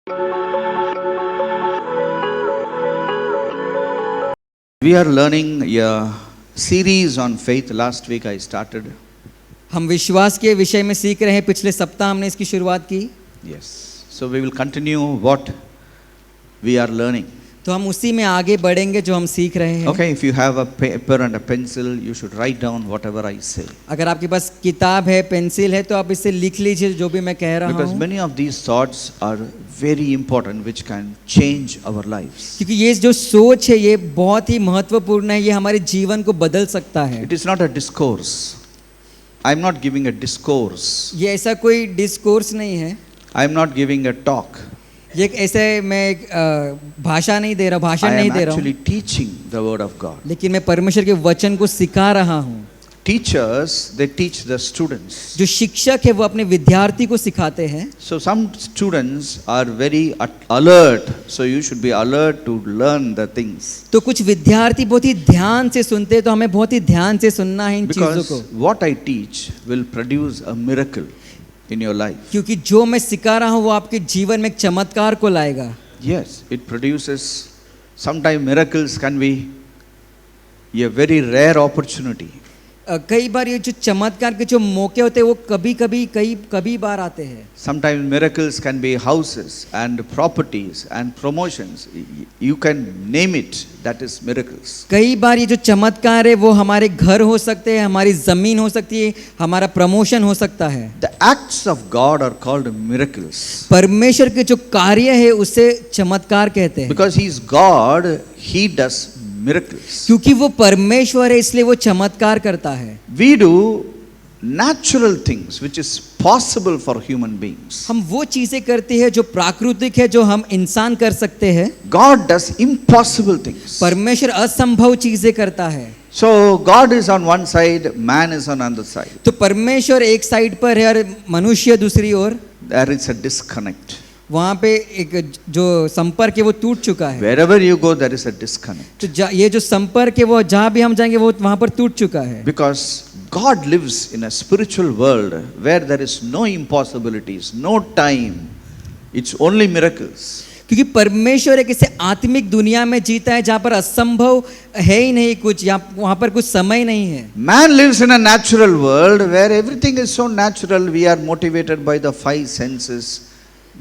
We are learning a series on faith. Last week I started. हम विश्वास के विषय में सीख रहे हैं। पिछले सप्ताह हमने इसकी शुरुआत की। Yes. So we will continue what we are learning. तो हम उसी में आगे बढ़ेंगे जो हम सीख रहे हैं। Okay, if you have a paper and a pencil, you should write down whatever I say. अगर आपके पास किताब है, पेंसिल है, तो आप इसे लिख लीजिए जो भी मैं कह रहा Because हूँ। many of these thoughts are very important, which can change our lives. क्योंकि ये जो सोच है ये बहुत ही महत्वपूर्ण है, ये हमारे जीवन को बदल सकता है। It is not a discourse. I am not giving a discourse. ये ऐसा कोई डिस्कोर्स नहीं है। I am not giving a talk. ये ऐसे मैं एक भाषा नहीं दे रहा, भाषण I नहीं am दे रहा actually हूँ, teaching the word of God. लेकिन मैं परमेश्वर के वचन को सिखा रहा हूँ। Teachers, they teach the students. जो शिक्षक है वो अपने विद्यार्थी को सिखाते हैं। So some students are very alert, so you should be alert to learn the things. तो कुछ विद्यार्थी बहुत ही ध्यान से सुनते हैं, तो हमें बहुत ही ध्यान से सुनना है इन चीजों Because को, what I teach will produce a miracle in your life. क्योंकि जो मैं सिखा रहा हूँ वो आपके जीवन में एक चमत्कार को लाएगा। Yes, it produces. Sometimes miracles can be a very rare opportunity. कई बार ये जो चमत्कार के जो मौके होते हैं वो कभी बार आते हैं। Sometimes miracles can be houses and properties and promotions. You can name it. That is miracles. कई बार ये जो चमत्कार है वो हमारे घर हो सकते हैं, हमारी जमीन हो सकती है, हमारा प्रमोशन हो सकता है। The acts of God are called miracles. परमेश्वर के जो कार्य है उसे चमत्कार कहते हैं। Because He is God, He does miracles. क्योंकि वो परमेश्वर है इसलिए वो चमत्कार करता है। We do natural things which is possible for human beings. हम वो चीजें करते हैं जो प्राकृतिक है, जो हम इंसान कर सकते हैं। God does impossible things. परमेश्वर असंभव चीजें करता है। So God is on one side, man is on another side. तो परमेश्वर एक साइड पर है और मनुष्य दूसरी ओर। There is a disconnect. वहाँ पे एक जो संपर्क है वो टूट चुका है। Wherever you go, there is a disconnect. तो ये जो संपर्क है वो जहाँ भी हम जाएंगे वो वहाँ पर टूट चुका है। Because God lives in a spiritual world where there is no impossibilities, no time. It's only miracles. क्योंकि परमेश्वर एक ऐसे आत्मिक दुनिया में जीता है जहाँ पर असंभव है ही नहीं कुछ, या वहाँ पर कुछ समय नहीं है। Man lives in a natural world where everything is so natural. We are motivated by the five senses,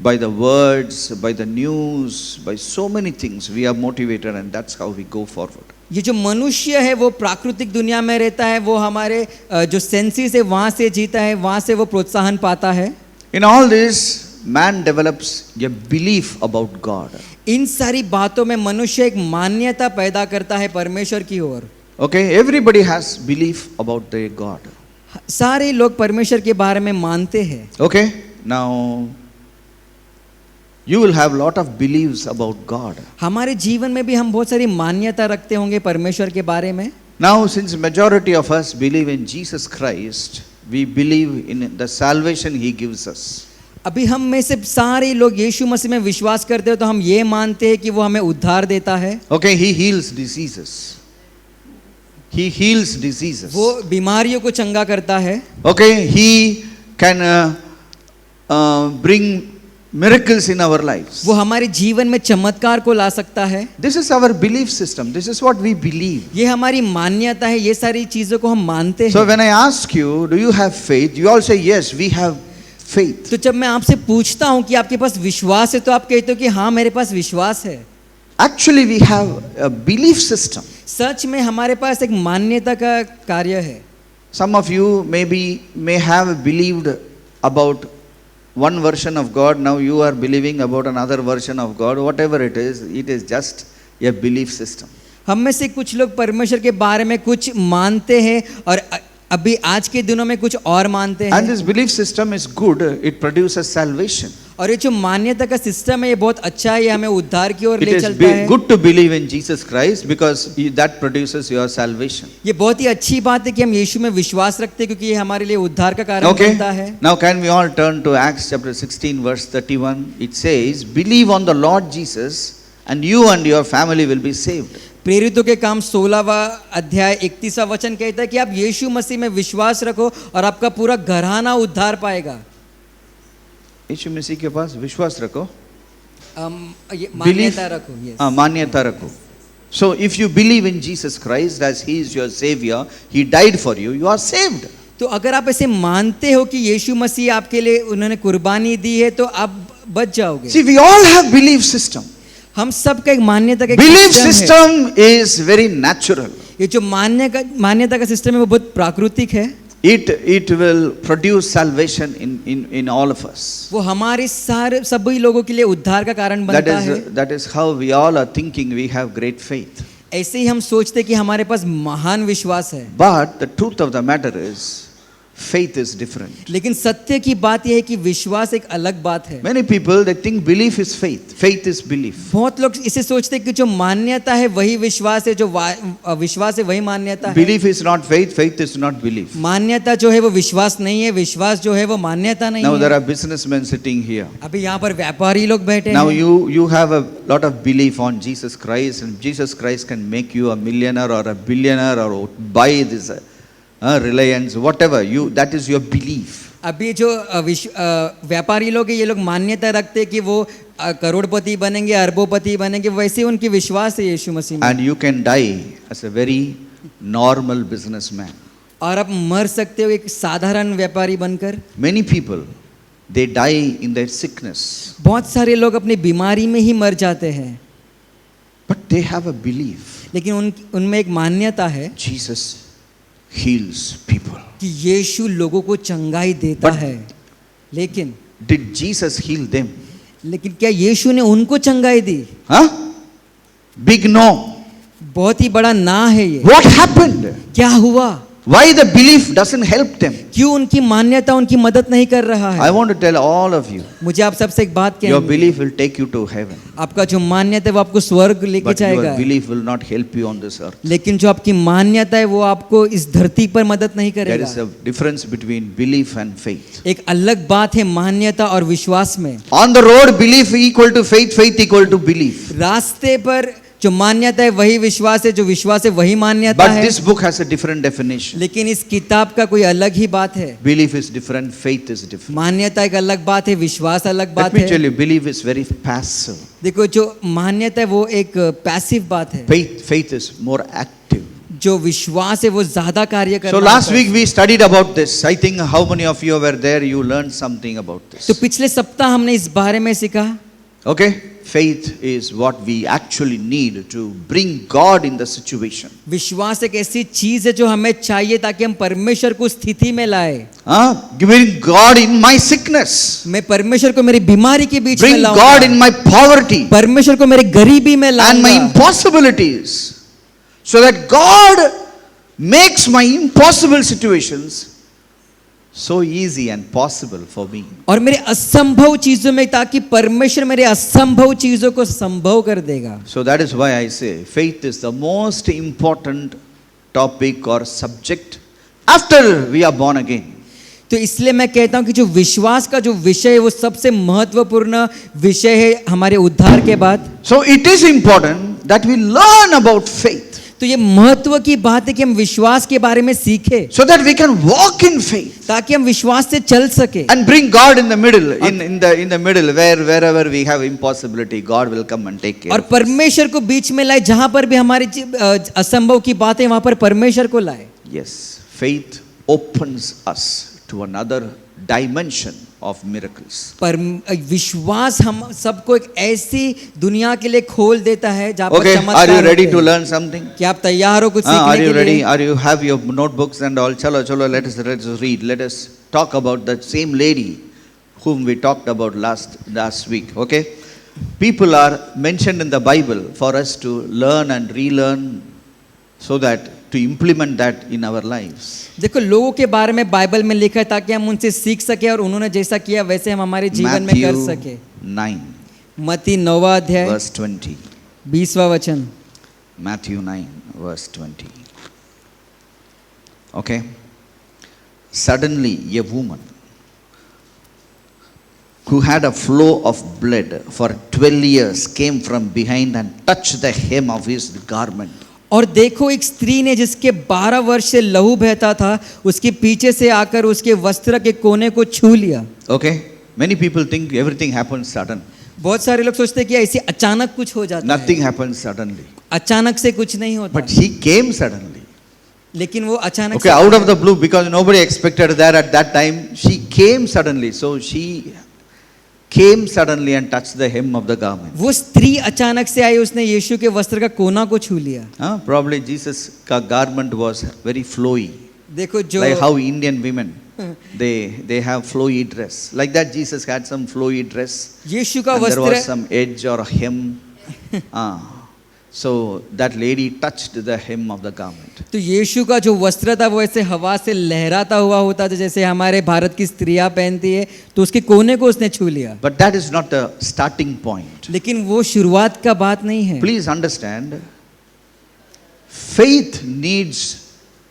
by the words, by the news, by so many things. We are motivated, and that's how we go forward. ये जो मनुष्य है वो प्राकृतिक दुनिया में रहता है, वो हमारे जो सेंसेस है वहाँ से जीता है, वहाँ से वो प्रोत्साहन पाता है। In all this, man develops a belief about God. इन सारी बातों में मनुष्य एक मान्यता पैदा करता है परमेश्वर की ओर। Okay, everybody has belief about their God. सारे लोग परमेश्वर के बारे में मानते हैं। Okay, now you will have lot of beliefs about God. हमारे जीवन में भी हम बहुत सारी मान्यता रखते होंगे परमेश्वर के बारे में। Now, since majority of us believe in Jesus Christ, we believe in the salvation He gives us. अभी हम में से सारे लोग यीशु मसीह में विश्वास करते हो तो हम ये मानते हैं कि वो हमें उद्धार देता है। Okay, He heals diseases. He heals diseases. वो बीमारियों को चंगा करता है। Okay, He can bring miracles in our lives. वो हमारे जीवन में चमत्कार को ला सकता है। This is our belief system. This is what we believe. ये हमारी मान्यता है, ये सारी चीजों को हम मानते So हैं। when I ask you, do you have faith? You all say yes, we have faith. तो जब मैं आपसे पूछता हूँ कि आपके पास विश्वास है तो आप कहते हो कि हाँ मेरे पास विश्वास है। Actually, we have a belief system. सच में हमारे पास एक मान्यता का कार्य है। Some of you may have believed about one version of God. Now you are believing about another version of God. Whatever it is just a belief system. हम में से कुछ लोग परमेश्वर के बारे में कुछ मानते हैं और अभी आज के दिनों में कुछ और मानते And हैं। this belief system is good. It produces salvation. और ये जो मान्यता का सिस्टम है ये बहुत अच्छा है, ये हमें उद्धार की ओर It ले is चलता है। good to believe in Jesus Christ because that produces your salvation. ये बहुत ही अच्छी बात है कि हम यीशु में विश्वास रखते हैं क्योंकि ये हमारे लिए उद्धार का कारण Okay. बनता है। Now can we all turn to Acts chapter 16 verse 31? It says, believe on the Lord Jesus and you and your family will be saved. प्रेरितों के काम 16वां अध्याय 31वां वचन कहता है कि आप यीशु मसीह में विश्वास रखो और आपका पूरा घराना उद्धार पाएगा। यीशु मसीह के पास विश्वास रखो ये Belief? मान्यता रखो, yes. मान्यता रखो. So if you believe in Jesus Christ as He is your Savior, He died for you, you are saved. तो अगर आप ऐसे मानते हो कि यीशु मसीह आपके लिए उन्होंने कुर्बानी दी है तो आप बच जाओगे. See, we all have belief system. हम सब का एक मान्यता का एक Belief system है. system is very natural. ये जो मान्यता का सिस्टम है वो बहुत प्राकृतिक है. It will produce salvation in all of us. वो हमारे सारे सभी लोगों के लिए उद्धार का कारण बनता है. That is how we all are thinking we have great faith. ऐसे ही हम सोचते कि हमारे पास महान विश्वास है. But the truth of the matter is, faith is different. लेकिन सत्य की बात यह है कि विश्वास एक अलग बात है. Many people they think belief is faith. Faith is belief. बहुत लोग इसे सोचते हैं कि जो मान्यता है वही विश्वास है, जो विश्वास है वही मान्यता है. Belief is not faith. Faith is not belief. मान्यता जो है वो विश्वास नहीं है, विश्वास जो है वो मान्यता नहीं Now है. there are businessmen sitting here. अभी यहाँ पर व्यापारी लोग बैठे Now हैं. you have a lot of belief on Jesus Christ, and Jesus Christ can make you a millionaire or a billionaire or buy this Reliance, whatever you, that is your belief. अभी जो व्यापारी लोग हैं ये लोग मान्यता रखते हैं कि वो करोड़पति बनेंगे, अरबोपति बनेंगे, वैसे उनकी विश्वास है यीशु मसीह में. And you can die as a very normal businessman. और आप मर सकते हो एक साधारण व्यापारी बनकर. Many people they die in their sickness, बहुत सारे लोग अपनी बीमारी में ही मर जाते हैं. but they have a belief. लेकिन उनमें एक मान्यता है Jesus heals people. कि यीशु लोगों को चंगाई देता But- है. लेकिन Did Jesus heal them? क्या यीशु ने उनको चंगाई दी? Huh? Big no. बहुत ही बड़ा ना है ये. What happened? क्या हुआ? Why the belief doesn't help them? क्यों उनकी मान्यता उनकी मदद नहीं कर रहा I है? want to tell all of you, मुझे आप सबसे एक बात your कहनी है. belief will take you to heaven, आपका जो मान्यता है वो आपको स्वर्ग लेके but जाएगा. your belief will not help you on this earth. लेकिन जो आपकी मान्यता है वो आपको इस धरती पर मदद नहीं There करेगा. is a difference between belief and faith. एक अलग बात है मान्यता और विश्वास में. On the road, belief equal to faith, faith equal to belief. रास्ते पर जो मान्यता है वही विश्वास है, जो विश्वास है वही मान्यता But है. this book has a different definition. लेकिन इस किताब का कोई अलग ही बात है. Belief is different, faith is different. मान्यता एक अलग बात है, विश्वास अलग Let बात me tell है. you, belief is very passive. देखो जो मान्यता है वो एक पैसिव बात है. Faith is more active. जो विश्वास है वो ज्यादा कार्य करता So है. last week we studied about this. I think how many of you were there, you learned something about तो this. पिछले सप्ताह हमने इस बारे में सीखा. Okay? Faith is what we actually need to bring God in the situation. विश्वास एक ऐसी चीज है जो हमें चाहिए ताकि हम परमेश्वर को स्थिति में लाए. Bring God in my sickness. मैं परमेश्वर को मेरी बीमारी के बीच में Bring लाऊंगा. God in my poverty परमेश्वर को मेरी गरीबी में and my लाऊंगा. impossibilities. So that God makes my impossible situations so easy and possible for me. और मेरे असंभव चीजों में ताकि परमेश्वर मेरे असंभव चीजों को संभव कर देगा. So that is why I say faith is the most important topic or subject after we are born again. तो इसलिए मैं कहता हूं कि जो विश्वास का जो विषय है वो सबसे महत्वपूर्ण विषय है हमारे उद्धार के बाद. So it is important that we learn about faith तो ये महत्व की बात है कि हम विश्वास के बारे में सीखें so that we can walk in faith ताकि हम विश्वास से चल सके. and bring God in the middle. In the middle, wherever we have impossibility, God will come and take care. और परमेश्वर को बीच में लाए, जहां पर भी हमारी असंभव की बात है वहां पर परमेश्वर को लाए. Yes, faith opens us to another dimension of miracles. पर विश्वास हम सबको एक ऐसी दुनिया के लिए खोल देता है जहां पर Okay, चमत्कार are you ready होते to हैं. learn something? क्या आप तैयार हो कुछ Are सीखने you के ready? लिए? Are you have your notebooks and all? Chalo, let us read. Let us talk about that same lady whom we talked about last week. Okay, people are mentioned in the Bible for us to learn and relearn, so that to implement that in our lives. देखो लोगों के बारे में Bible में लिखा है ताकि हम उनसे सीख सके और उन्होंने जैसा किया वैसे हम हमारे जीवन में कर Matthew सके. 9 मत्ती 9वां अध्याय verse 20. 20वां वचन. Matthew 9 verse 20. Okay. Suddenly a woman who had a flow of blood for 12 years came from behind and touched the hem of his garment. और देखो एक स्त्री ने जिसके 12 वर्ष से लहू बहता था उसके पीछे से आकर उसके वस्त्र के कोने को छू लिया. Okay. Many people think everything happens sudden. बहुत सारे लोग सोचते हैं कि ऐसे अचानक कुछ हो जाता Nothing है, happens suddenly. अचानक से कुछ नहीं होता, But he came suddenly. लेकिन वो अचानक Okay, से out of the blue, because nobody expected that at that time, she came suddenly. So she came suddenly and touched the hem of the garment. वो स्त्री अचानक से आई, उसने यीशु के वस्त्र का कोना को छू लिया। Huh? Probably Jesus' garment was very flowy, देखो जो like how Indian women they have flowy dress. Like that, Jesus had some flowy dress. यीशु का And there was वस्त्र, some edge or hem. So that lady touched the hem of the garment. तो यीशु का जो वस्त्र था वो ऐसे हवा से लहराता हुआ होता था, जैसे हमारे भारत की स्त्रियां पहनती है, तो उसके कोने को उसने छू लिया। But that is not the starting point. लेकिन वो शुरुआत का बात नहीं है। Please understand, faith needs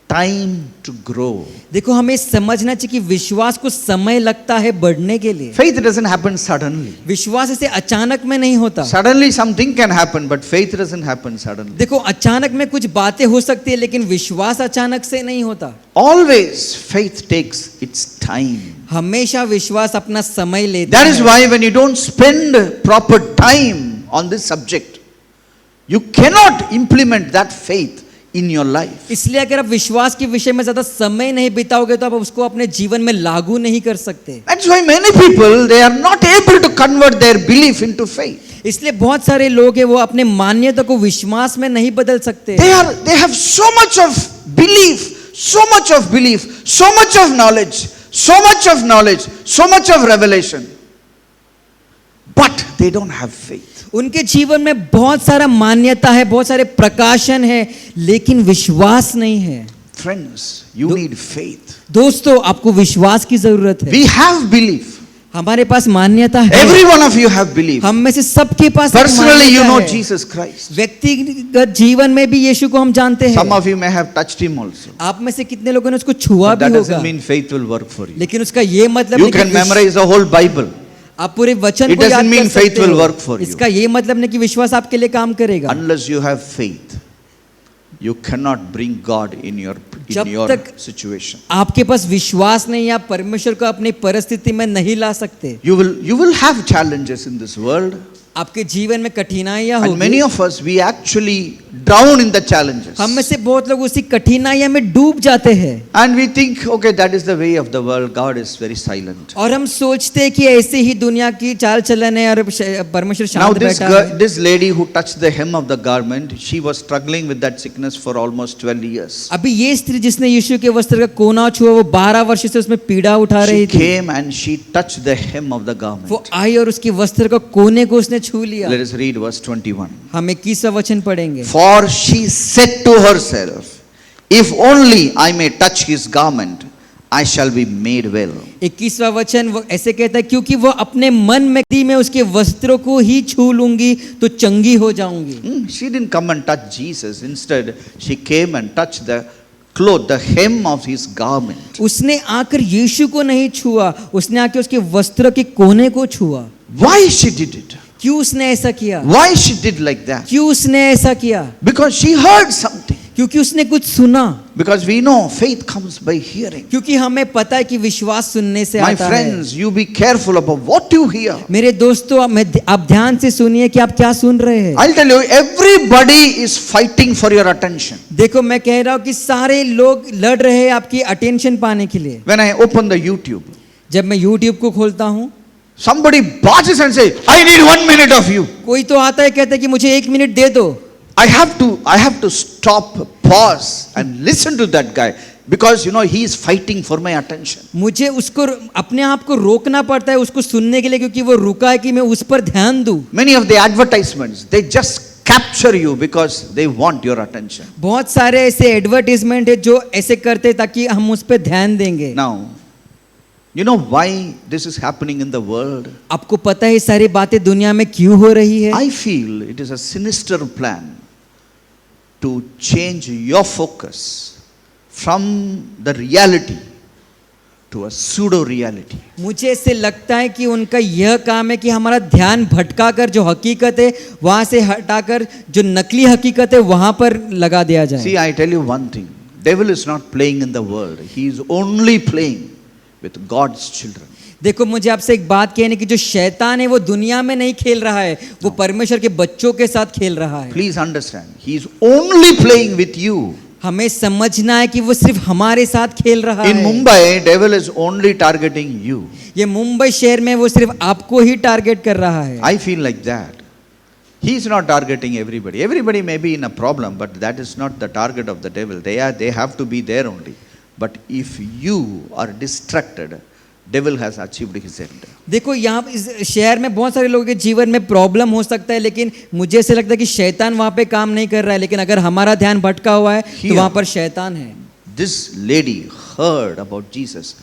time to grow. देखो हमें समझना चाहिए कि विश्वास को समय लगता है बढ़ने के लिए। Faith doesn't happen suddenly. विश्वास ऐसे अचानक में नहीं होता। Suddenly something can happen, but faith doesn't happen suddenly. देखो अचानक में कुछ बातें हो सकती है, लेकिन विश्वास अचानक से नहीं होता। Always faith takes its time. हमेशा विश्वास अपना समय लेता That है। is why when you don't spend proper time on this subject, you cannot implement that faith in your life. इसलिए अगर आप विश्वास के विषय में ज्यादा समय नहीं बिताओगे तो आप उसको अपने जीवन में लागू नहीं कर सकते। That's why many people, they are not able to convert their belief into faith. इसलिए बहुत सारे लोग हैं वो अपने मान्यता को विश्वास में नहीं बदल सकते। They have so much of belief, so much of belief, so much of knowledge, so much of knowledge, so much of revelation. But they don't have faith. उनके जीवन में बहुत सारा मान्यता है, बहुत सारे प्रकाशन है, लेकिन विश्वास नहीं है। Friends, you need faith. दोस्तों आपको विश्वास की जरूरत है। We have belief. हमारे पास मान्यता है। Every one of you have belief. हम में से सबके पास एक Personally, you मान्यता know है। Jesus Christ. व्यक्तिगत जीवन में भी यीशु को हम जानते हैं। Some of you may have touched him also. आप में से कितने लोगों ने उसको छुआ But भी that होगा, doesn't mean faith will work for you. लेकिन उसका ये मतलब You नहीं कि can memorize the whole Bible. आप पूरे वचन It को याद doesn't कर mean faith सकते will हो। work for you. इसका ये मतलब नहीं कि विश्वास आपके लिए काम करेगा। Unless you have faith, you cannot bring God in your जब तक situation. आपके पास विश्वास नहीं, आप परमेश्वर को अपनी परिस्थिति में नहीं ला सकते। You will have challenges in this world. आपके जीवन में कठिनाइयां And many होगी। of us, we actually drown in the challenges. हम में से बहुत लोग उसी कठिनाइयां में डूब जाते हैं And we think, okay, that is the way of the world. God is very silent. और हम सोचते हैं कि ऐसे ही दुनिया की चाल चलन है और परमेश्वर Now शांत बैठा है। this lady who touched the hem of the garment, she was struggling with that sickness for almost 12 years. अभी ये स्त्री जिसने यीशु के वस्त्र का कोना छुआ, वो 12 वर्ष से उसमें पीड़ा उठा She रही थी। came and she touched the hem of the garment. वो आई और उसके वस्त्र का कोने को उसने छू लिया। Let us read verse 21. हम 21वां वचन पढ़ेंगे। For she said to herself, if only I may touch his garment, I shall be made well. 21वां वचन वो ऐसे कहता है, क्योंकि वो अपने मन में यदि मैं उसके वस्त्रों को ही छू लूंगी तो चंगी हो जाऊंगी। She didn't come and touch Jesus. Instead, she came and touched the cloth, the hem of his garment. उसने आकर यीशु को नहीं छुआ, उसने आकर उसके वस्त्र के कोने को छुआ। Why she did it? क्यों उसने ऐसा किया? Why she did like that? क्यों उसने ऐसा किया? Because she heard something. क्योंकि उसने कुछ सुना। Because we know faith comes by hearing. क्योंकि हमें पता है कि विश्वास सुनने से My आता है। friends, you be careful about what you hear. मेरे दोस्तों, आप ध्यान से सुनिए कि आप क्या सुन रहे हैं। I'll tell you, everybody is fighting for your attention. देखो मैं कह रहा हूँ कि सारे लोग लड़ रहे हैं आपकी अटेंशन पाने के लिए। When I open the YouTube, जब मैं YouTube को खोलता हूँ, somebody barges and says, I need 1 minute of you. कोई तो आता है कहता है कि मुझे 1 मिनट दे दो। I have to stop, pause and listen to that guy because he is fighting for my attention. मुझे उसको अपने आप को रोकना पड़ता है उसको सुनने के लिए, क्योंकि वो रुका है कि मैं उस पर ध्यान दूं। Many of the advertisements, they just capture you because they want your attention. बहुत सारे ऐसे एडवर्टाइजमेंट है जो ऐसे करते हैं ताकि हम उस पर ध्यान देंगे। Now, you know why this is happening in the world? आपको पता है ये सारी बातें दुनिया में क्यों हो रही है? I feel it is a sinister plan to change your focus from the reality to a pseudo reality. मुझे ऐसे लगता है कि उनका यह काम है कि हमारा ध्यान भटकाकर जो हकीकत है वहां से हटाकर जो नकली हकीकत है वहां पर लगा दिया जाए। See, I tell you one thing. Devil is not playing in the world. He is only playing with God's children. देखो मुझे आपसे एक बात कहनी कि जो शैतान है वो दुनिया में नहीं खेल रहा है, वो परमेश्वर के बच्चों के साथ खेल रहा है। Please understand. He is only playing with you. हमें समझना है कि वो सिर्फ हमारे साथ खेल रहा In है। Mumbai, devil is only targeting you. ये मुंबई शहर में वो सिर्फ आपको ही टारगेट कर रहा है। I feel like that. He is not targeting everybody. Everybody may be in a problem, but that is not the target of the devil. They have to be there only. But if you are distracted, devil has achieved his end. देखो यहाँ इस शहर में बहुत सारे लोगों के जीवन में प्रॉब्लम हो सकता है, लेकिन मुझे ऐसे लगता है कि शैतान वहाँ पे काम नहीं कर रहा है, लेकिन अगर हमारा ध्यान भटका हुआ है तो वहाँ पर शैतान है। This lady heard about Jesus.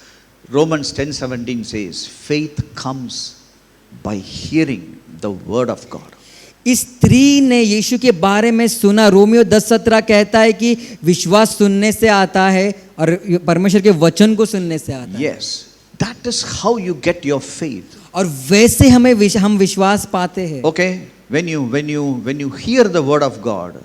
Romans 10:17 says, faith comes by hearing the word of God. इस स्त्री ने यीशु के बारे में सुना। रोमियो 10:17 कहता है कि विश्वास सुनने से आता है और परमेश्वर के वचन को सुनने से आता है। Yes, that is how you get your faith. और वैसे हम विश्वास पाते हैं। Okay, when you hear the word of God,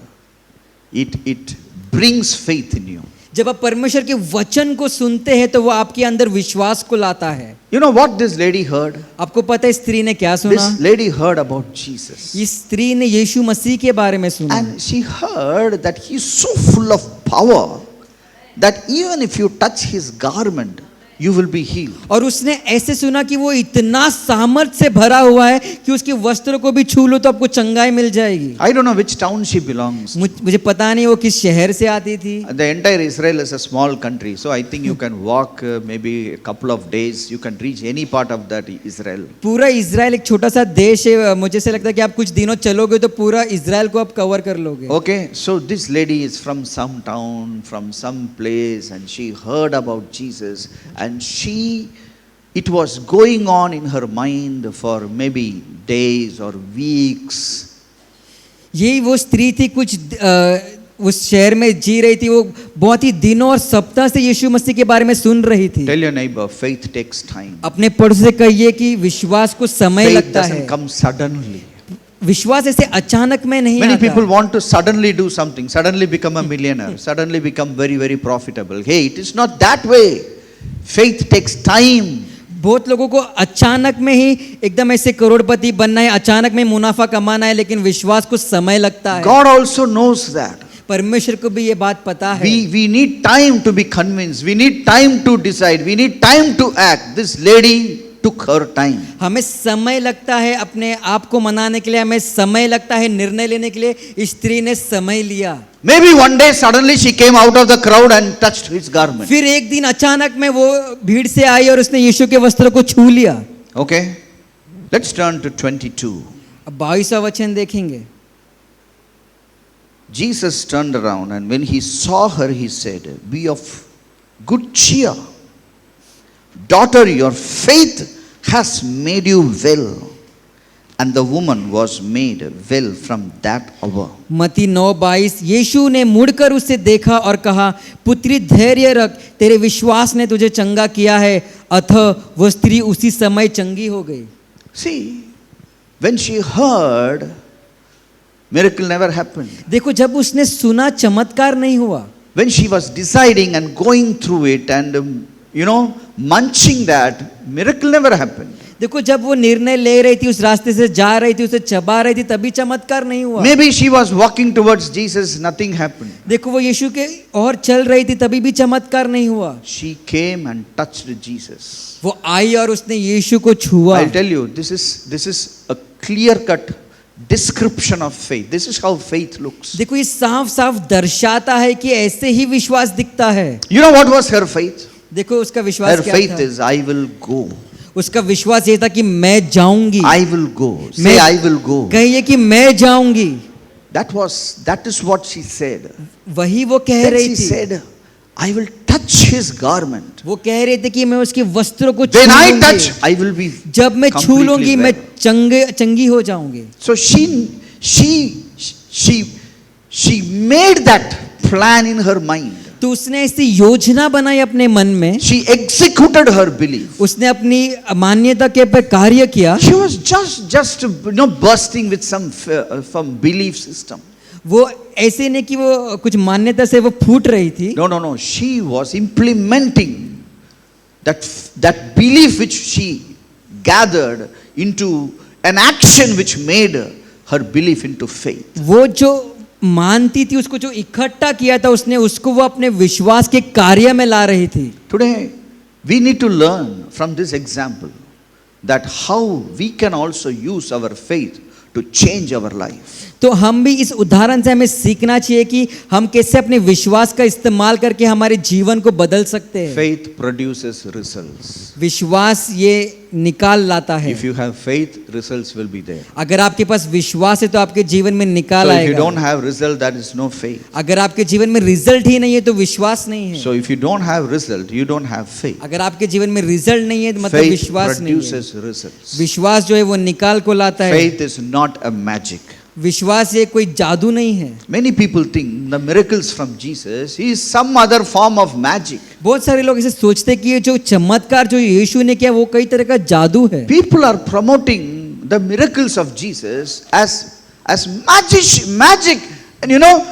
it brings faith in you. जब आप परमेश्वर के वचन को सुनते हैं तो वो आपके अंदर विश्वास को लाता है। You know what this lady heard? आपको पता है इस स्त्री ने क्या सुना? This lady heard about Jesus. इस स्त्री ने यीशु मसीह के बारे में सुना। And she heard that he is so full of power that even if you touch his garment, you will be healed. और उसने ऐसे सुना कि वो इतना सामर्थ्य से भरा हुआ है कि उसके वस्त्र को भी छू लो तो आपको चंगाई मिल जाएगी। I don't know which town she belongs. मुझे पता नहीं वो किस शहर से आती थी। The entire Israel is a small country, so I think you can walk maybe a couple of days. You can reach any part of that Israel. पूरा इजराइल एक छोटा सा देश है, मुझे से लगता है कि आप कुछ दिनों चलोगे तो पूरा इजराइल को आप कवर कर लोगे। Okay, so this lady is from some town, from some place, and she heard about Jesus, and it was going on in her mind for maybe days or weeks. यही वो स्त्री थी, कुछ उस शहर में जी रही थी, वो बहुत ही दिनों और सप्ताह से यीशु मसीह के बारे में सुन रही थी। Tell your neighbor, faith takes time. अपने पड़ोसी से कहिए कि विश्वास को समय Faith लगता doesn't है। come suddenly. विश्वास ऐसे अचानक में नहीं Many आता। people want to suddenly do something, suddenly become a millionaire, suddenly become very, very profitable. Hey, it is not that way. Faith takes time. बहुत लोगों को अचानक में ही एकदम ऐसे करोड़पति बनना है, अचानक में मुनाफा कमाना है, लेकिन विश्वास को समय लगता है। God also knows that. परमेश्वर को भी ये बात पता है। We need time to be convinced. We need time to decide. We need time to act. This lady took her time. हमें समय लगता है अपने आप को मनाने के लिए, हमें समय लगता है निर्णय लेने के लिए। इस स्त्री ने समय लिया। Maybe one day suddenly she came out of the crowd and touched his garment. फिर एक दिन अचानक में वो भीड़ से आई और उसने यीशु के वस्त्र को छू लिया। Okay, let's turn to 22. अब 22वां वचन देखेंगे। Jesus turned around and when he saw her, he said, "Be of good cheer. Daughter, your faith has made you well." And the woman was made well from that hour. मत्ती 9:22 यीशु ने मुड़कर उसे देखा और कहा, पुत्री धैर्य रख, तेरे विश्वास ने तुझे चंगा किया है। अतः वह स्त्री उसी समय चंगी हो गई। See, when she heard, miracle never happened. देखो जब उसने सुना चमत्कार नहीं हुआ। When she was deciding and going through it and munching that, miracle never happened. देखो जब वो निर्णय ले रही थी, उस रास्ते से जा रही थी, उसे चबा रही थी, तभी चमत्कार नहीं हुआ। Maybe she was walking towards Jesus, nothing happened. देखो वो यीशु के और चल रही थी, तभी भी चमत्कार नहीं हुआ। She came and touched Jesus. वो आई और उसने यीशु को छुआ। I'll tell you, this is a clear-cut description of faith. This is how faith looks. देखो ये साफ साफ दर्शाता है कि ऐसे ही विश्वास दिखता है। You know what was her faith? देखो उसका विश्वास Her क्या faith था? is, I will go. उसका विश्वास ये था कि मैं जाऊंगी। I will go. Say, I will go. कहिए कि मैं जाऊंगी। That is what she said. वही वो कह Then रही she थी। said, I will touch his garment. वो कह रहे थे कि मैं उसके वस्त्रों को When I छू touch, लूंगी। I will be जब मैं छू completely लूंगी मैं well. चंगी हो जाऊंगी। So she made that plan in her mind. तो उसने ऐसी योजना बनाई अपने मन में। She executed her belief. उसने अपनी मान्यता के पर कार्य किया। She was just bursting with some belief system. वो ऐसे नहीं कि वो कुछ मान्यता से वो फूट रही थी। No. She was implementing that belief which she gathered into an action which made her belief into faith. वो जो मानती थी, उसको जो इकट्ठा किया था उसने, उसको वो अपने विश्वास के कार्य में ला रही थी. Today, we need to learn from this example that how we can also use our faith to change our life. तो हम भी इस उदाहरण से हमें सीखना चाहिए कि हम कैसे अपने विश्वास का इस्तेमाल करके हमारे जीवन को बदल सकते हैं. Faith produces results. विश्वास ये निकाल लाता है. If you have faith, results will be there. अगर आपके पास विश्वास है तो आपके जीवन में निकाल So if you आएगा. don't have result, that is no faith. अगर आपके जीवन में रिजल्ट ही नहीं है तो विश्वास नहीं है. So if you don't have result, you don't have faith. अगर आपके जीवन में रिजल्ट नहीं है तो मतलब Faith विश्वास नहीं है. produces results. विश्वास जो है वो निकाल को लाता है. Faith is not a magic. विश्वास ये कोई जादू नहीं है. Many people think the miracles from Jesus is some other form of magic. बहुत सारे लोग ऐसे सोचते हैं कि ये जो चमत्कार जो यीशु ने किया वो कई तरह का जादू है. People are promoting the miracles of Jesus as magic, and you know,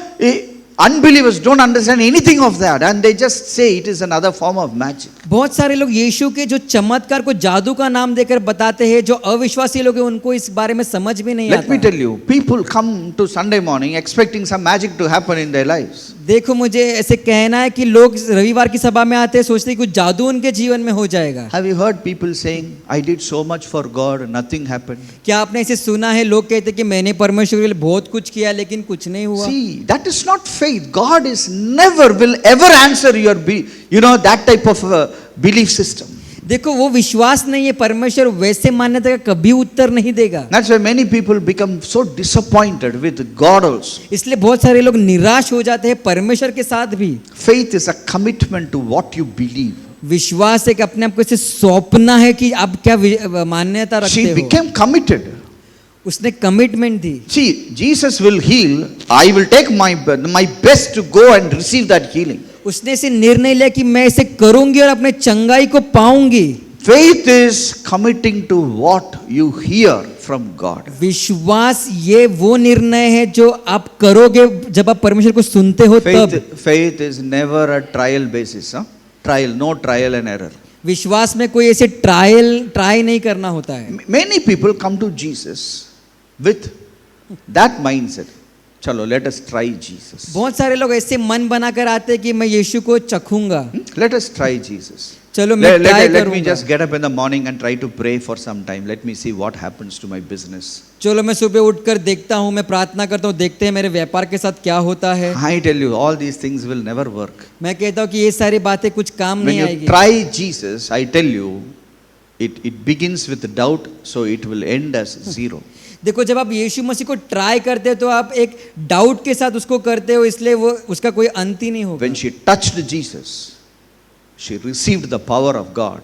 unbelievers don't understand anything of that, and they just say it is another form of magic. बहुत सारे लोग यीशु के जो चमत्कार को जादू का नाम देकर बताते हैं, जो अविश्वासी लोग हैं उनको इस बारे में समझ भी नहीं Let me आता. tell you, people come to Sunday morning expecting some magic to happen in their lives. देखो, मुझे ऐसे कहना है कि लोग रविवार की सभा में आते हैं, सोचते हैं कुछ जादू उनके जीवन में हो जाएगा. Have you heard people saying, I did so much for God, nothing happened? क्या आपने ऐसे सुना है लोग कहते हैं कि मैंने परमेश्वर के लिए बहुत कुछ किया लेकिन कुछ नहीं हुआ? See, that is not faith. God is never will ever answer your that type of belief system. देखो, वो विश्वास नहीं है. परमेश्वर वैसे मान्यता का कभी उत्तर नहीं देगा. That's why many people become so disappointed with God also. इसलिए बहुत सारे लोग निराश हो जाते हैं परमेश्वर के साथ भी. Faith is a commitment to what you believe. विश्वास है कि अपने आप को ऐसे सौंपना है कि आप क्या मान्यता रखते She हो. became committed. उसने commitment the. See, Jesus will heal. I will take my best to go and receive that healing. उसने ऐसे निर्णय लिया कि मैं ऐसे करूंगी और अपने चंगाई को पाऊंगी. Faith is committing to what you hear from God. विश्वास ये वो निर्णय है जो आप करोगे जब आप परमेश्वर को सुनते हो तब. Faith is never a trial basis. No trial and error. विश्वास में कोई ऐसे ट्राई नहीं करना होता है. Many people come to Jesus with that mindset. चलो, let us try Jesus. बहुत सारे लोग ऐसे मन बनाकर आते हैं कि मैं यीशु को चखूंगा. Let us try Jesus. चलो मैं ट्राई Let me करूंगा. just get up in the morning and try to pray for some time. Let me see what happens to my business. चलो मैं सुबह उठकर देखता हूँ, मैं प्रार्थना करता हूँ, देखते हैं मेरे व्यापार के साथ क्या होता है. I tell you, all these things will never work. मैं कहता हूँ कि ये सारी बातें कुछ काम When नहीं you आएगी. try Jesus, I tell you, it begins with doubt, so it will end as zero. देखो, जब आप यीशु मसीह को ट्राई करते हो तो आप एक डाउट के साथ उसको करते हो, इसलिए वो उसका कोई अंत ही नहीं होगा. When she touched Jesus, she received the power of God.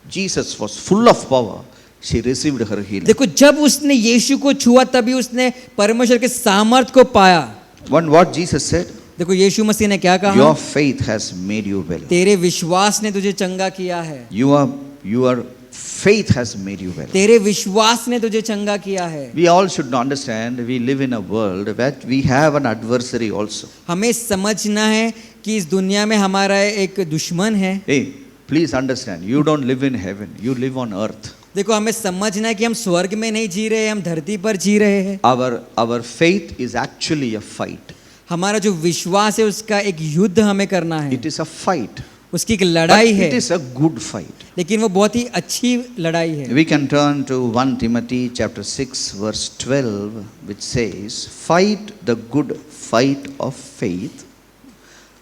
Jesus was full of power. She received her healing. देखो, जब उसने यीशु को छुआ तभी उसने परमेश्वर के सामर्थ को पाया. What Jesus said? देखो, यीशु मसीह ने क्या कहा? Your faith has made you well. तेरे विश्वास ने तुझे चंगा किया है. Your faith has made you well. तेरे विश्वास ने तुझे चंगा किया है. We all should understand we live in a world where we have an adversary also. हमें समझना है कि इस दुनिया में हमारा एक दुश्मन है. Hey, please understand, you don't live in heaven, you live on earth. देखो, हमें समझना है कि हम स्वर्ग में नहीं जी रहे, हम धरती पर जी रहे हैं. Our faith is actually a fight. हमारा जो विश्वास है उसका एक युद्ध हमें करना है. It is a fight. उसकी एक But लड़ाई है, it is a good fight. लेकिन वो बहुत ही अच्छी लड़ाई है. We can turn to 1 Timothy chapter 6 verse 12, which says, fight the good fight of faith,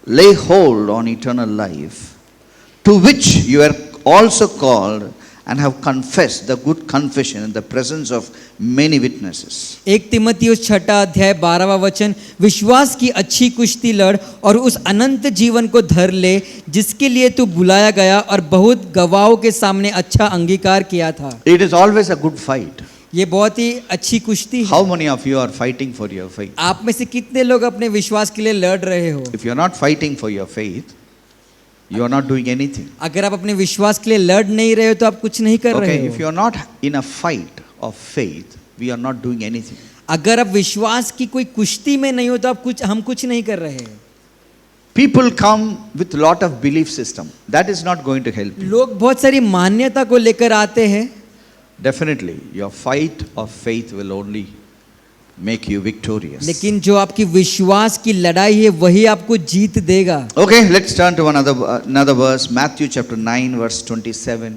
lay hold on eternal life, to which you are also called and have confessed the good confession in the presence of many witnesses. 1 तिमुथियुस 6 अध्याय 12वां वचन, विश्वास की अच्छी कुश्ती लड़ और उस अनंत जीवन को धर ले जिसके लिए तू बुलाया गया और बहुत गवाहों के सामने अच्छा अंगीकार किया था. It is always a good fight. ये बहुत ही अच्छी कुश्ती है. How many of you are fighting for your faith? आप में से कितने लोग अपने विश्वास के लिए लड़ रहे हो? If you are not fighting for your faith, you are not doing anything. अगर आप अपने विश्वास के लिए लड़ नहीं रहे हो तो आप कुछ नहीं कर रहे Okay, if हो. you are not in a fight of faith, we are not doing anything. अगर आप विश्वास की कोई कुश्ती में नहीं हो तो हम कुछ नहीं कर रहे हैं. People come with lot of belief system. That is not going to help you. लोग बहुत सारी मान्यता को लेकर आते हैं, Definitely, your fight of faith will only make you victorious. लेकिन जो आपकी विश्वास की लड़ाई है वही आपको जीत देगा। Okay, let's turn to another verse. Matthew chapter 9, verse 27.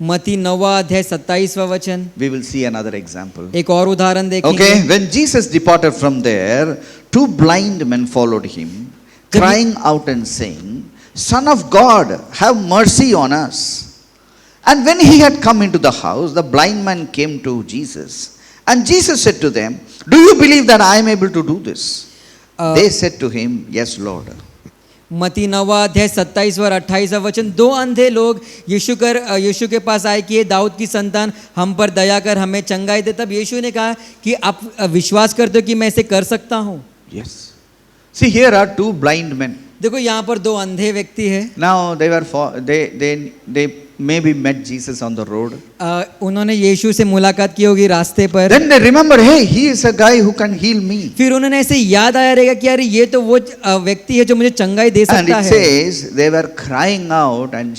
मती 9वां अध्याय 27वां वचन, We will see another example. एक और उदाहरण देखेंगे। Okay, when Jesus departed from there, two blind men followed him, crying out and saying, Son of God, have mercy on us. And when he had come into the house, the blind man came to Jesus. And Jesus said to them, Do you believe that I am able to do this? They said to him, Yes, Lord. मती 9वां अध्याय 27 और 28वां वचन, दो अंधे लोग यीशु के पास आए कि हे दाऊद की संतान, हम पर दया कर, हमें चंगाई दे। तब यीशु ने कहा कि आप विश्वास करते हो कि मैं इसे कर सकता हूँ? Yes. See, here are two blind men. देखो यहाँ पर दो अंधे व्यक्ति हैं। Now they maybe met Jesus on the road. उन्होंने यीशु से मुलाकात की होगी रास्ते पर। Then they remember, hey, he is a guy who can heal me. फिर उन्होंने ऐसे याद आया रहेगा कि यार ये तो वो व्यक्ति है जो मुझे चंगाई दे And सकता it है। says they were crying out and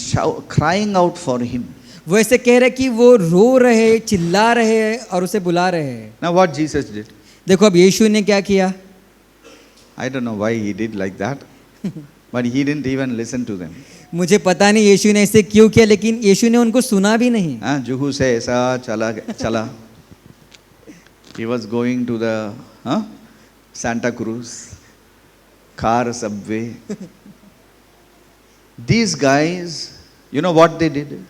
crying out for him. वो ऐसे कह रहे कि वो रो रहे, चिल्ला रहे और उसे बुला रहे हैं। Now what Jesus did? देखो अब यीशु ने क्या किया? I don't know why he did like that, but he didn't even listen to them. मुझे पता नहीं यीशु ने ऐसे क्यों किया, लेकिन यीशु ने उनको सुना भी नहीं। जुहू से ऐसा चला. He was going to the Santa Cruz, car, subway. These guys, you know what they did?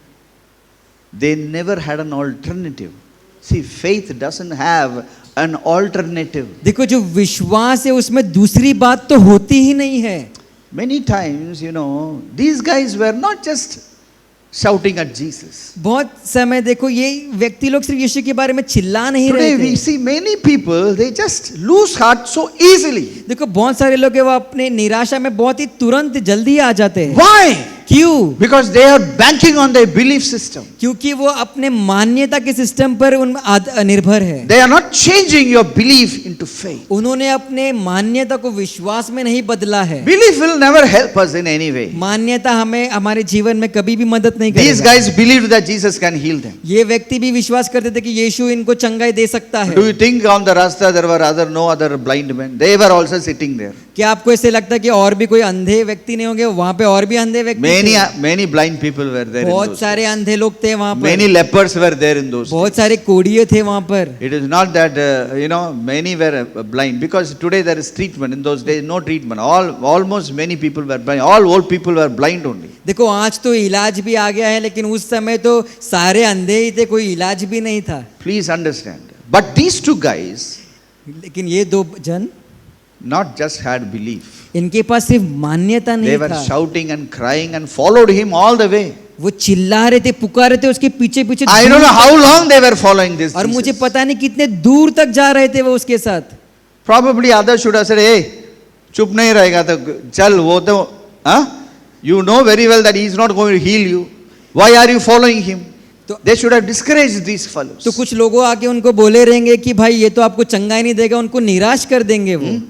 They never had an alternative. See, faith doesn't have an alternative. देखो जो विश्वास है उसमें दूसरी बात तो होती ही नहीं है। Many times, these guys were not just shouting at Jesus. बहुत समय देखो ये व्यक्ति लोग सिर्फ यीशु के बारे में चिल्ला नहीं रहे Today थे। we see many people, they just lose heart so easily. देखो बहुत सारे लोग हैं वो अपने निराशा में बहुत ही तुरंत जल्दी आ जाते हैं। Why? क्यों? Because they are banking on their belief system. क्योंकि वो अपने मान्यता के सिस्टम पर निर्भर है। They are not changing your belief into faith. उन्होंने अपने मान्यता को विश्वास में नहीं बदला है। Belief will never help us in any way. मान्यता हमें हमारे जीवन में कभी भी मदद नहीं These करेगा। guys believed that Jesus can heal them. ये व्यक्ति भी विश्वास करते थे कि यीशु इनको चंगाई दे सकता है। Do you think on the rasta there were no other blind men? They were also sitting there. क्या आपको ऐसे लगता है कि और भी कोई अंधे व्यक्ति नहीं होंगे? वहाँ पे और भी अंधे व्यक्ति थे। Many blind people were there. बहुत सारे अंधे लोग थे वहाँ पर। Many lepers were there in those. बहुत सारे कोढ़िए थे वहाँ पर। It is not that many were blind, because today there is treatment. In those days no treatment. Almost many people were blind. All old people were blind only. देखो आज तो इलाज भी आ गया है, लेकिन उस समय तो सारे अंधे ही थे, कोई इलाज भी नहीं था। Please understand. But these two guys लेकिन ये दो जन not just had belief. इनके पास सिर्फ मान्यता They नहीं were था, shouting and crying and followed him all the way. वो चिल्ला रहे थे, पुकार रहे थे, उसके पीछे पीछे I don't know how long they were following this. और मुझे Jesus. पता नहीं कितने दूर तक जा रहे थे वो उसके साथ। Probably others should have said, hey, चुप नहीं रहेगा तो चल, वो तो you know very well that he is not going to heal you. Why are you following him? They should have discouraged these fellows. तो कुछ लोगों आके उनको बोले रहेंगे कि भाई ये तो आपको चंगाई नहीं देगा, उनको निराश कर देंगे वो।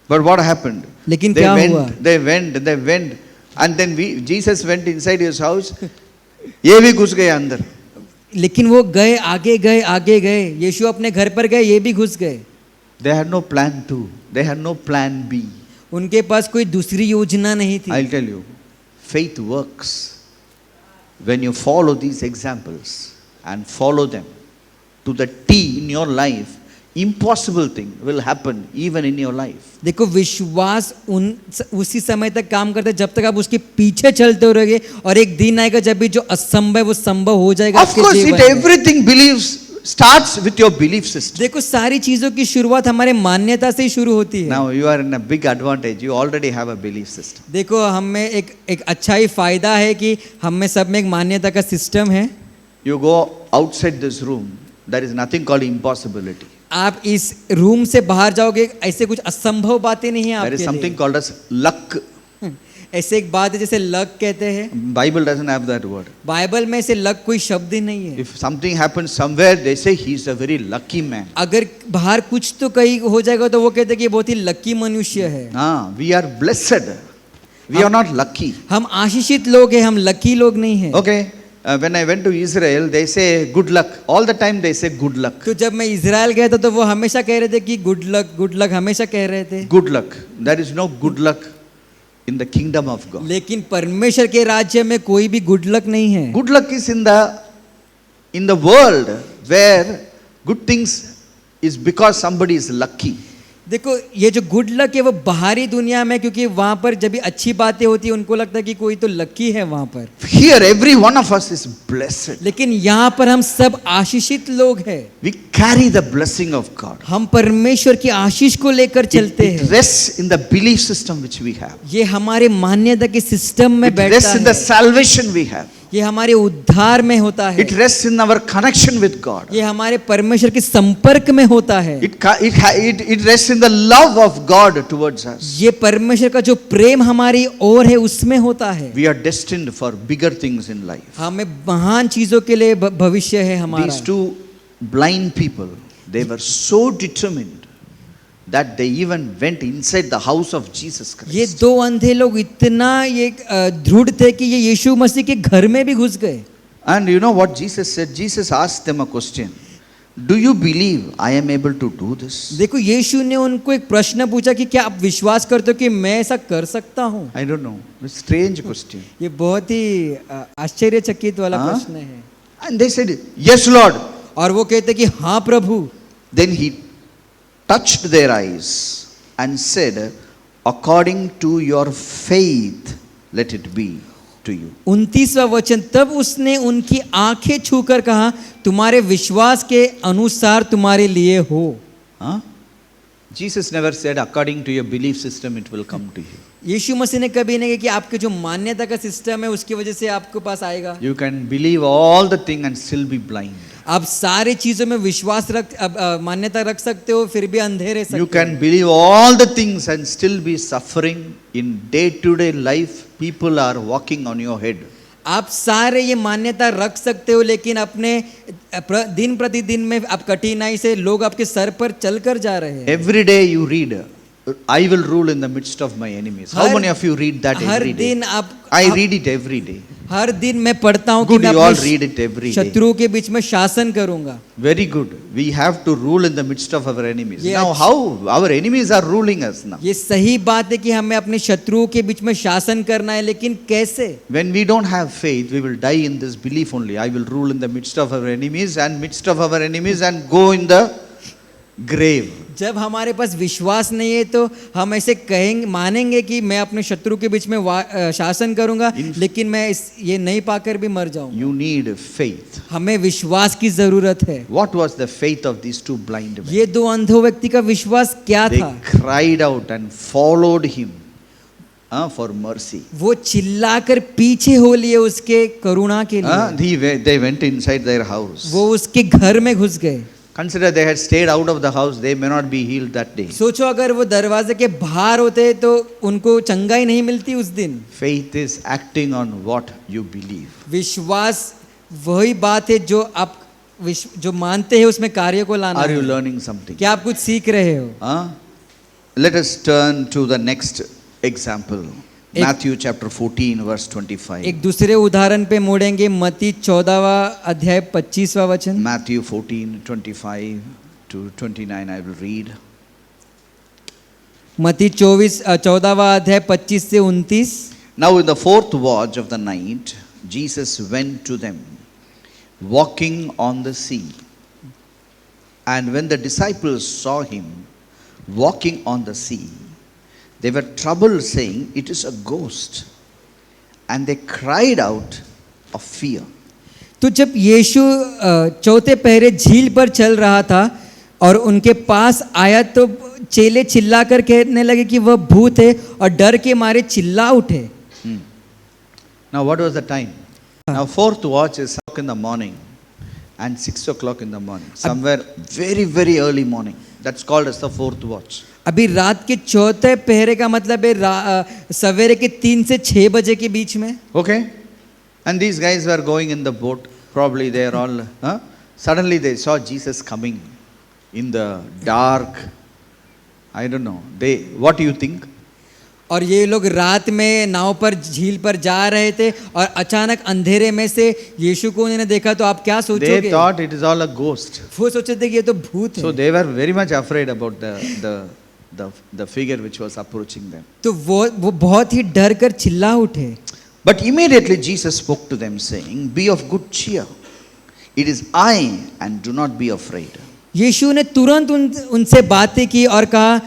But what happened? लेकिन They क्या went, हुआ? they went, and then Jesus went inside his house. ये भी घुस गए अंदर. लेकिन वो गए, आगे गए, यीशु अपने घर पर गए, ये भी घुस गए। They had no plan 2. They had no plan B. उनके पास कोई दूसरी योजना नहीं थी। I'll tell you, faith works when you follow these examples and follow them to the T in your life. Impossible thing will happen even in your life. देखो विश्वास उसी समय तक काम करता है जब तक आप उसके पीछे चलते रहोगे, और एक दिन आएगा जब भी जो असंभव है वो संभव हो जाएगा Of आपके course, जीवन it में। everything starts with your belief system. देखो सारी चीजों की शुरुआत हमारे मान्यता से ही शुरू होती है। Now you are in a big advantage. You already have a belief system. देखो हमें एक अच्छा ही फायदा है कि हम में सब में एक मान्यता का सिस्टम है। You go outside this room, there is nothing called impossibility. आप इस रूम से बाहर जाओगे, ऐसे कुछ असंभव बातें नहीं है There is आपके something लिए। called as luck. ऐसे एक बात है जैसे लक कहते हैं, Bible doesn't have that word. Bible में से लक कोई शब्द ही नहीं है। If something happens somewhere, they say he is a very lucky man. अगर बाहर कुछ तो कहीं हो जाएगा तो वो कहते हैं कि ये बहुत ही लकी मनुष्य है। We are blessed. We are not lucky. हम आशीषित लोग हैं, हम लकी लोग नहीं हैं। Okay, when I went to Israel, they say good luck. All the time they say good luck. तो जब मैं इजराइल गया था तो वो हमेशा कह रहे थे कि गुड लक हमेशा कह रहे थे। Good luck. There is no good luck in the kingdom of God. लेकिन परमेश्वर के राज्य में कोई भी गुड लक नहीं है। Good luck is in the world where good things is because somebody is lucky. देखो ये जो गुड लक है वो बाहरी दुनिया में, क्योंकि वहां पर जब भी अच्छी बातें होती है उनको लगता है कि कोई तो लकी है वहां पर। Here every one of us is blessed. लेकिन यहाँ पर हम सब आशीषित लोग हैं। We carry the blessing of God. हम परमेश्वर की आशीष को लेकर चलते It हैं। rests in the belief system which we have. ये हमारे मान्यता के सिस्टम में It बैठता rests in the है। salvation we have. ये हमारे उद्धार में होता है। It rests in our connection with God. ये हमारे परमेश्वर के संपर्क में होता है। It rests in the love of God towards us. ये परमेश्वर का जो प्रेम हमारी ओर है उसमें होता है। We are destined for bigger things in life. हमें महान चीजों के लिए भविष्य है हमारा। These two blind people, they were so determined that they even went inside the house of Jesus ये Christ. दो अंधे लोग इतना ये दृढ़ थे कि ये यीशु मसीह के घर में भी घुस गए। And you know what Jesus said? Jesus asked them a question. Do you believe I am able to do this? देखो यीशु ने उनको एक प्रश्न पूछा कि क्या आप विश्वास करते हो कि मैं ऐसा कर सकता हूँ? I don't know. It's a strange question. ये बहुत ही आश्चर्यचकित वाला हाँ? प्रश्न है। And they said, Yes, Lord. और वो कहते कि हाँ प्रभु। Then he touched their eyes and said, According to your faith, let it be to you. 29वां वचन, तब उसने उनकी आंखें छूकर कहा, तुम्हारे विश्वास के अनुसार तुम्हारे लिए हो। Huh? Jesus never said, According to your belief system, it will come to you. यीशु मसीह ने कभी नहीं कहा कि आपके जो मान्यता का सिस्टम है उसकी वजह से आपके पास आएगा। You can believe all the thing and still be blind. आप सारी चीजों में विश्वास मान्यता रख सकते हो फिर भी अंधे रह सकते You हो। can believe all the things and still be suffering in day-to-day life. People are walking on your head. आप सारे ये मान्यता रख सकते हो लेकिन अपने दिन प्रतिदिन में आप कठिनाई से लोग आपके सर पर चलकर जा रहे हैं। Every day you read, I will rule in the midst of my enemies. How many of you read that her every day? दिन I read it every day. हर दिन मैं पढ़ता हूँ कि Good, मैं you all अपने read it every day. शत्रुओं के बीच में शासन करूंगा। Very good. We have to rule in the midst of our enemies. ये Now how our enemies are ruling us now? ये सही बात है कि हमें अपने शत्रुओं के बीच में शासन करना है, लेकिन कैसे? When we don't have faith, we will die in this belief only. I will rule in the midst of our enemies and go in the grave. जब हमारे पास विश्वास नहीं है तो हम ऐसे कहेंगे, मानेंगे कि मैं अपने शत्रु के बीच में शासन करूंगा, लेकिन मैं ये नहीं पाकर भी मर जाऊंगा। You need faith. हमें विश्वास की जरूरत है। What was the faith of these two blind men? ये दो अंधे व्यक्ति का विश्वास क्या They था? cried out and followed him for mercy. वो चिल्लाकर पीछे हो लिए उसके करुणा के लिए। They went inside their house. वो उसके घर में घुस गए। Consider they had stayed out of the house, they may not be healed that day. सोचो अगर वो दरवाजे के बाहर होते तो उनको चंगाई नहीं मिलती उस दिन। Faith is acting on what you believe. विश्वास वही बात है जो आप जो मानते हैं उसमें कार्य को लाना Are you है। learning something? क्या आप कुछ सीख रहे हो? Let us turn to the next example. Matthew chapter 14 verse 25. एक दूसरे उदाहरण पे मोड़ेंगे, मत्ती 14वां अध्याय 25वां वचन। Matthew 14:25 to 29 I will read. मत्ती 14वां अध्याय 25 से 29। Now in the fourth watch of the night, Jesus went to them, walking on the sea. And when the disciples saw him walking on the sea, they were troubled, saying, It is a ghost. And they cried out of fear. तो जब यीशु चौथे पहरे झील पर चल रहा था और उनके पास आया तो चेले चिल्लाकर कहने लगे कि वह भूत है और डर के मारे चिल्ला उठे। Now what was the time? Now fourth watch is 6 in the morning and 6 o'clock in the morning. Somewhere very, very early morning. That's called as the fourth watch. अभी रात के चौथे पहरे का मतलब है सवेरे के 3 से 6 बजे के बीच में। Okay? And these guys were going in the boat. Probably they are all, suddenly they saw Jesus coming in the dark. I don't know. What do you think? और ये लोग रात में नाव पर झील पर जा रहे थे और अचानक अंधेरे में से यीशु को उन्होंने देखा, तो आप क्या They सोचोगे? thought it is all a ghost. वो सोचे थे कि ये तो भूत So है। they were very much afraid about the figure which was approaching them. तो वो बहुत ही डर कर चिल्ला उठे। But immediately Jesus spoke to them, saying, Be of good cheer. It is I, and do not be afraid. यीशु ने तुरंत उनसे बातें की और कहा,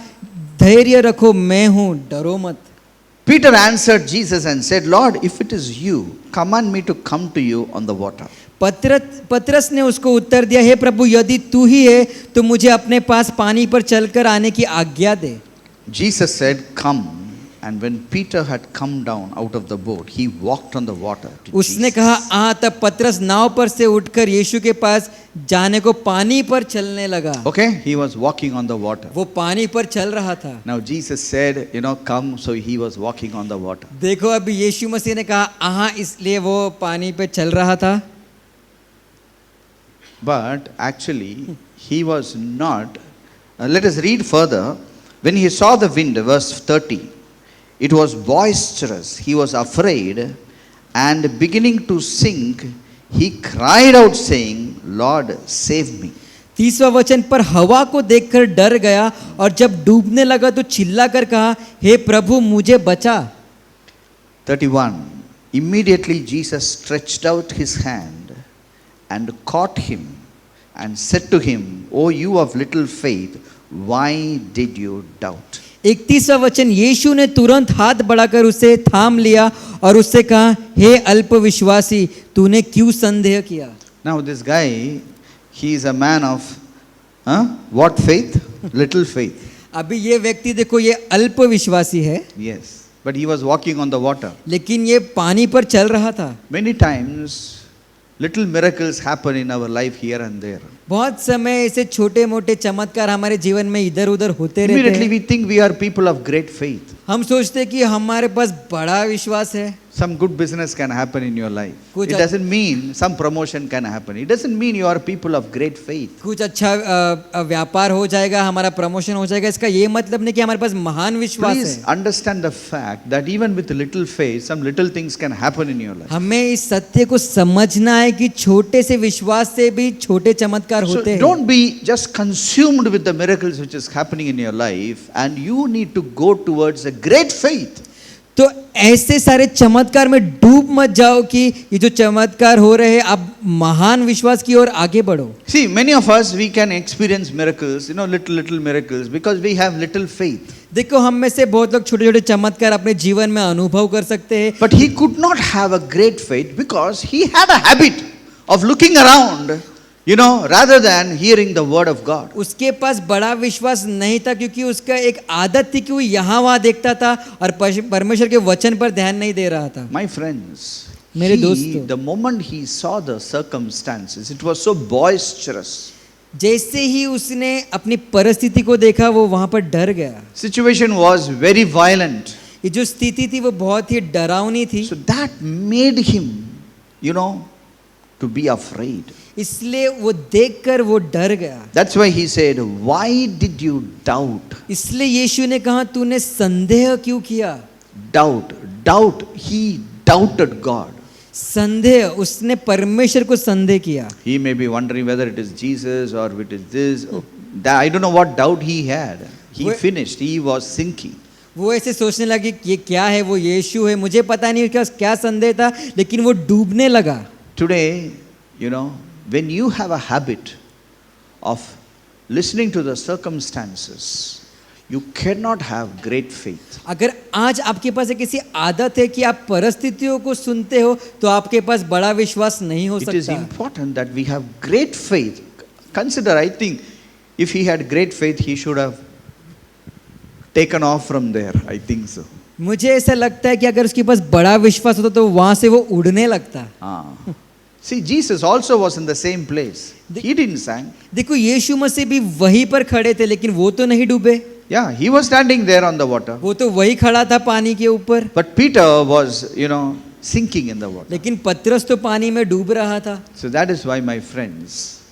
धैर्य रखो, मैं हूँ, डरो मत। Peter answered Jesus and said, Lord, if it is you, command me to come to you on the water. पतरस ने उसको उत्तर दिया, हे प्रभु, यदि तू ही है तो मुझे अपने पास पानी पर चलकर आने की आज्ञा दे। Jesus said, Come. And when Peter had come down out of the boat, he walked on the water to उसने Jesus. कहा आ, तब पतरस नाव पर से उठकर यीशु के पास जाने को पानी पर चलने लगा। Okay, he was walking on the water. वो पानी पर चल रहा था। Now Jesus said, come, so he was walking on the water. देखो, अभी यीशु मसीह ने कहा आहा, इसलिए वो पानी पे चल रहा था। But actually, he was not. Let us read further. When he saw the wind, verse 30, it was boisterous. He was afraid, and beginning to sink, he cried out, saying, Lord, save me. 30वां वचन, पर हवा को देखकर डर गया और जब डूबने लगा तो चिल्ला कर कहा, हे प्रभु, मुझे बचा। 31. Immediately Jesus stretched out his hand and caught him and said to him, O you of little faith, why did you doubt? 31वां वचन, यीशु ने तुरंत हाथ बढ़ाकर उसे थाम लिया और उससे कहा, हे अल्प विश्वासी, तूने क्यों संदेह किया? Now this guy, he is a man of what faith? Little faith. अभी ये व्यक्ति देखो, ये अल्प विश्वासी है, Yes. But he was walking on the water. लेकिन ये पानी पर चल रहा था। Many times, little miracles happen in our life here and there. बहुत समय ऐसे छोटे मोटे चमत्कार हमारे जीवन में इधर उधर होते रहते Immediately हैं। we think we are people of great faith. हम सोचते हैं कि हमारे पास बड़ा विश्वास है। Some good business can happen in your life. कुछ It doesn't mean some promotion can happen. It doesn't mean you are people of great faith. कुछ अच्छा व्यापार हो जाएगा, हमारा प्रमोशन हो जाएगा, इसका ये मतलब नहीं कि हमारे पास महान विश्वास Please है। understand the fact that even with little faith, some little things can happen in your life. हमें इस सत्य को समझना है कि छोटे से विश्वास से भी छोटे चमत्कार So होते हैं। don't be just consumed with the miracles which is happening in your life, and you need to go towards a great faith. तो ऐसे सारे चमत्कार में डूब मत जाओ कि ये जो चमत्कार हो रहे हैं, आप महान विश्वास की ओर आगे बढ़ो। See, many of us, we can experience miracles, little miracles, because we have little faith. देखो, हम में से बहुत लोग छोटे छोटे चमत्कार अपने जीवन में अनुभव कर सकते हैं, But he could not have a great faith because he had a habit of looking around, rather than hearing the word of God. उसके पास बड़ा विश्वास नहीं था क्योंकि उसका एक आदत थी कि वो यहाँ वहाँ देखता था और परमेश्वर के वचन पर ध्यान नहीं दे रहा था। My friends, मेरे दोस्तों, the moment he saw the circumstances, it was so boisterous. जैसे ही उसने अपनी परिस्थिति को देखा, वो वहाँ पर डर गया। Situation was very violent. ये जो स्थिति थी वो बहुत ही डरावनी थी, So that made him, to be afraid. इसलिए वो देखकर वो डर गया। That's why he said, Why did you doubt? इसलिए यीशु ने कहा, तूने संदेह क्यों किया? Doubt. He doubted God. संदेह, उसने परमेश्वर को संदेह किया। He may be wondering whether it is Jesus or it is this. That, I don't know what doubt he had. He finished. He was sinking. वो ऐसे सोचने लगे कि ये क्या है, वो यीशु है, मुझे पता नहीं क्या संदेह था, लेकिन वो डूबने लगा। Today, when you have a habit of listening to the circumstances, you cannot have great faith. अगर आज आपके पास एक ऐसी आदत है कि आप परिस्थितियों को सुनते हो तो आपके पास बड़ा विश्वास नहीं हो It is सकता। important that we have great faith. Consider, I think, if he had great faith, he should have taken off from there. I think so. मुझे ऐसा लगता है कि अगर उसके पास बड़ा विश्वास होता तो वहां से वो उड़ने लगता। See, Jesus also was in the same place. He didn't sink. देखो, यीशु मसीह भी वहीं पर खड़े थे, लेकिन वो तो नहीं डूबे। Yeah, he was standing there on the water. वो तो वही खड़ा था पानी के ऊपर, But Peter was, sinking in the water. लेकिन पतरस तो पानी में डूब रहा था। So that is why, my friends,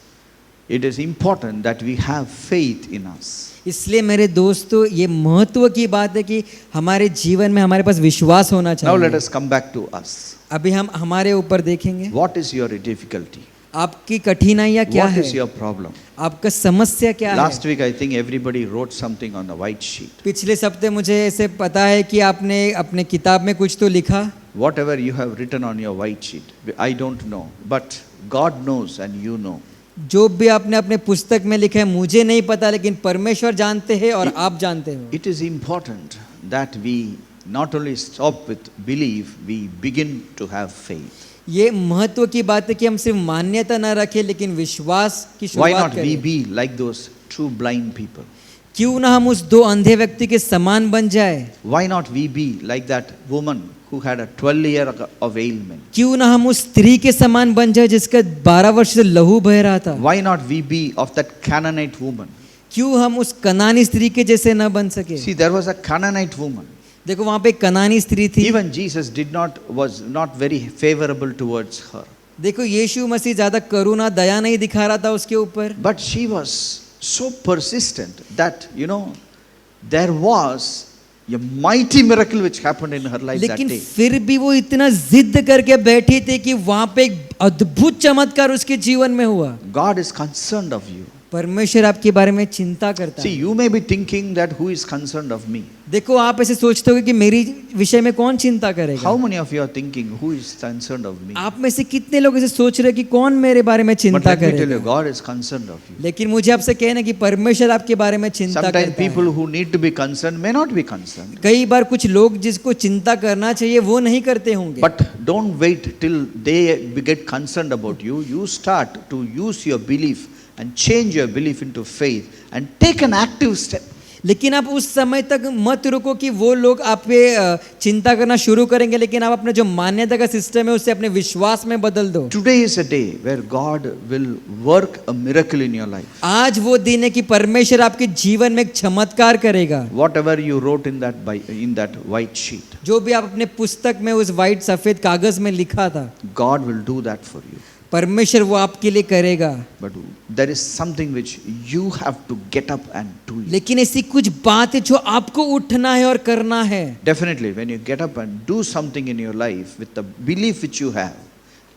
it is important that we have faith in us. इसलिए मेरे दोस्तों ये महत्व की बात है कि हमारे जीवन में हमारे पास विश्वास होना Now let चाहिए। us come back to us. अभी हम हमारे ऊपर देखेंगे What is your difficulty? आपकी कठिनाइयाँ क्या What है, is your problem? आपका समस्या क्या Last है। week I think everybody wrote something on the white sheet. पिछले हफ्ते मुझे ऐसे पता है कि आपने अपने किताब में कुछ तो लिखा। Whatever you have written on your white sheet, I don't know, but God knows and you know. जो भी आपने अपने पुस्तक में लिखा है मुझे नहीं पता, लेकिन परमेश्वर जानते हैं और आप जानते हो। It is important that we not only stop with belief, we begin to have faith. ये महत्व की बात है कि हम सिर्फ मान्यता न रखें लेकिन विश्वास की Why शुरुआत not we करें। be like those two blind people? क्यों ना हम उस दो अंधे व्यक्ति के समान बन जाए। Why not we be like that woman who had a 12-year of ailment? क्यों ना हम उस स्त्री के समान बन जाए जिसका 12 वर्ष से लहू बह रहा था। Why not we be of that Canaanite woman? क्यों हम उस कनानी स्त्री के जैसे न बन सके। See, there was a Canaanite woman. देखो वहां पे एक कनानी स्त्री थी। Even Jesus was not very favorable towards her. देखो यीशु मसीह ज्यादा करुणा दया नहीं दिखा रहा था उसके ऊपर, But she was so persistent that, there was a mighty miracle which happened in her life that लेकिन day. फिर भी वो इतना जिद करके बैठी थी कि वहां पे एक अद्भुत चमत्कार उसके जीवन में हुआ। God is concerned of you. परमेश्वर आपके बारे में चिंता करता See, है। you may be thinking that who is concerned of me. देखो आप ऐसे सोचते हो कि मेरी विषय में कौन चिंता करेगा। How many of you are thinking who is concerned of me? आप में से कितने लोग ऐसे सोच रहे हैं कि कौन मेरे बारे में But चिंता let me tell you, करेगा। God is concerned of you. लेकिन मुझे आपसे कहना कि परमेश्वर आपके बारे में चिंता Sometimes करता है। people who need to be concerned may not be concerned. कई बार कुछ लोग जिसको चिंता करना चाहिए वो नहीं करते होंगे। But don't wait till they get concerned about you. You start to use your belief and change your belief into faith and take an active step. लेकिन आप उस समय तक मत रुको कि वो लोग आप पे चिंता करना शुरू करेंगे, लेकिन आप अपने जो मान्यता का सिस्टम है उसे अपने विश्वास में बदल दो। Today is a day where God will work a miracle in your life. आज वो दिन है कि परमेश्वर आपके जीवन में एक चमत्कार करेगा। Whatever you wrote in that white sheet, जो भी आप अपने पुस्तक में उस वाइट सफेद कागज में लिखा था, God will do that for you. परमेश्वर वो आपके लिए करेगा। But there is something which you have to get up and do it. लेकिन ऐसी कुछ बात है जो आपको उठना है और करना है। Definitely, when you get up and do something in your life with the belief which you have,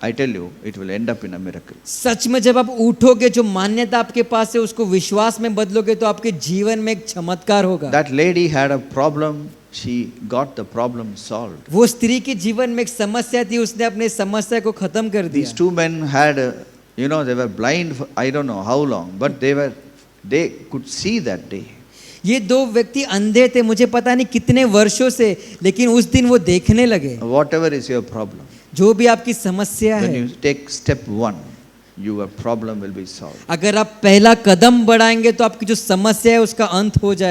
I tell you, it will end up in a miracle. सच में जब आप उठोगे, जो मान्यता आपके पास है उसको विश्वास में बदलोगे तो आपके जीवन में एक चमत्कार होगा। That lady had a problem, she got the problem solved. वो स्त्री के जीवन में एक समस्या थी, उसने अपने समस्या को खत्म कर These दिया। two men had, they were blind for I don't know how long, but they could see that day. ये दो व्यक्ति अंधे थे, मुझे पता नहीं कितने वर्षों से, लेकिन उस दिन वो देखने लगे। Whatever is your problem, जो भी आपकी समस्या when है, you take step one, your problem will be solved. अगर आप पहला कदम बढ़ाएंगे तो आपकी जो समस्या है उसका अंत हो जाएगा।